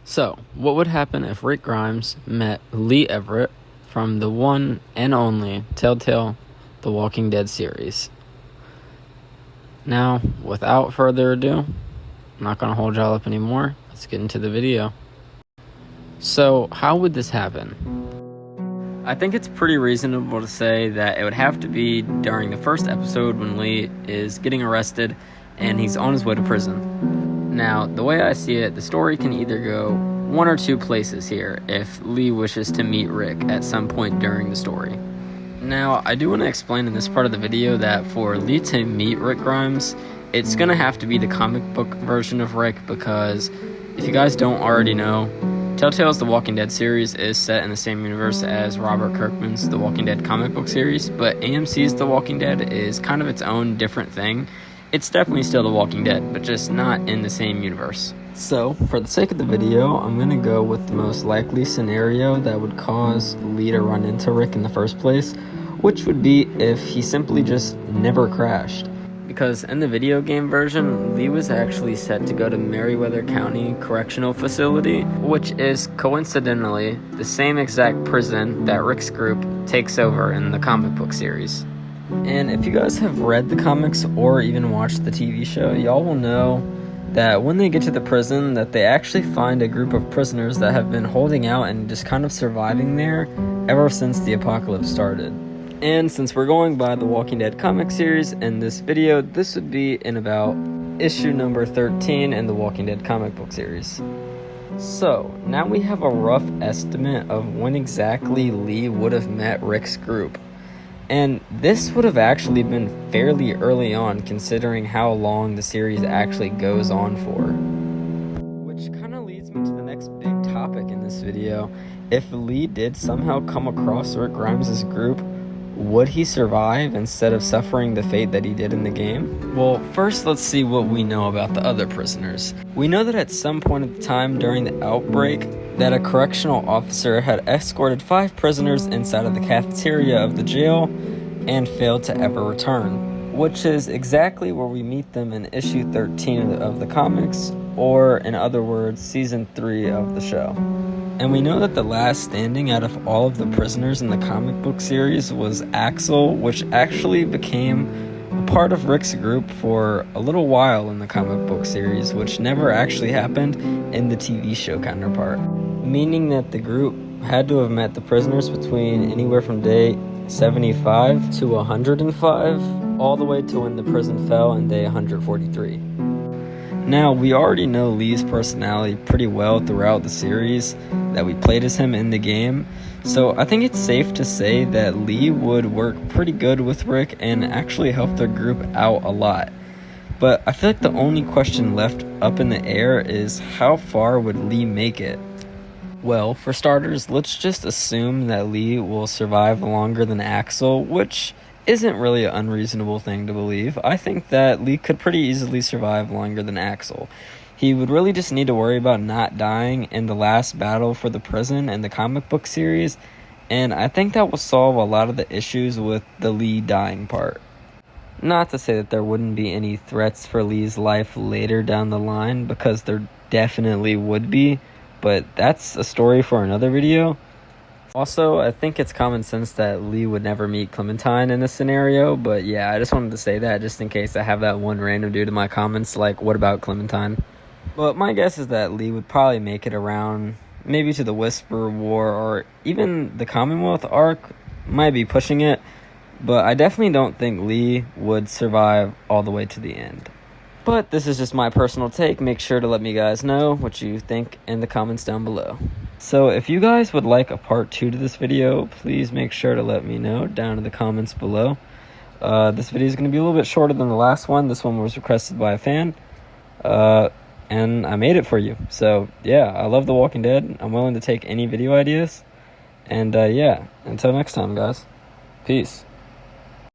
So, what would happen if Rick Grimes met Lee Everett from the one and only Telltale The Walking Dead series? Now, without further ado, I'm not going to hold y'all up anymore. Let's get into the video. So, how would this happen? I think it's pretty reasonable to say that it would have to be during the first episode when Lee is getting arrested and he's on his way to prison. Now, the way I see it, the story can either go one or two places here if Lee wishes to meet Rick at some point during the story. Now, I do want to explain in this part of the video that for Lee to meet Rick Grimes, it's going to have to be the comic book version of Rick, because if you guys don't already know, Telltale's The Walking Dead series is set in the same universe as Robert Kirkman's The Walking Dead comic book series, but AMC's The Walking Dead is kind of its own different thing. It's definitely still The Walking Dead, but just not in the same universe. So, for the sake of the video, I'm going to go with the most likely scenario that would cause Lee to run into Rick in the first place, which would be if he simply just never crashed. Because in the video game version, Lee was actually set to go to Meriwether County Correctional Facility, which is coincidentally the same exact prison that Rick's group takes over in the comic book series. And if you guys have read the comics or even watched the TV show, y'all will know that when they get to the prison, that they actually find a group of prisoners that have been holding out and just kind of surviving there ever since the apocalypse started. And since we're going by the Walking Dead comic series in this video, this would be in about issue number 13 in the Walking Dead comic book series. So, now we have a rough estimate of when exactly Lee would have met Rick's group. And this would have actually been fairly early on, considering how long the series actually goes on for. Which kind of leads me to the next big topic in this video. If Lee did somehow come across Rick Grimes' group, would he survive instead of suffering the fate that he did in the game? Well, first let's see what we know about the other prisoners. We know that at some point at the time during the outbreak, that a correctional officer had escorted 5 prisoners inside of the cafeteria of the jail and failed to ever return, which is exactly where we meet them in issue 13 of the comics, or in other words, season 3 of the show. And we know that the last standing out of all of the prisoners in the comic book series was Axel, which actually became a part of Rick's group for a little while in the comic book series, which never actually happened in the TV show counterpart. Meaning that the group had to have met the prisoners between anywhere from day 75 to 105, all the way to when the prison fell in day 143. Now, we already know Lee's personality pretty well throughout the series that we played as him in the game, so I think it's safe to say that Lee would work pretty good with Rick and actually help their group out a lot. But I feel like the only question left up in the air is how far would Lee make it? Well, for starters, let's just assume that Lee will survive longer than Axel, which isn't really an unreasonable thing to believe. I think that Lee could pretty easily survive longer than Axel. He would really just need to worry about not dying in the last battle for the prison in the comic book series, and I think that will solve a lot of the issues with the Lee dying part. Not to say that there wouldn't be any threats for Lee's life later down the line, because there definitely would be, but that's a story for another video. Also, I think it's common sense that Lee would never meet Clementine in this scenario, but yeah, I just wanted to say that just in case I have that one random dude in my comments like, what about Clementine? But my guess is that Lee would probably make it around, maybe to the Whisper War, or even the Commonwealth arc. Might be pushing it, but I definitely don't think Lee would survive all the way to the end. But this is just my personal take. Make sure to let me guys know what you think in the comments down below. So if you guys would like a part 2 to this video, please make sure to let me know down in the comments below. This video is going to be a little bit shorter than the last one. This one was requested by a fan, and I made it for you. So yeah, I love The Walking Dead. I'm willing to take any video ideas. And yeah, until next time, guys. Peace.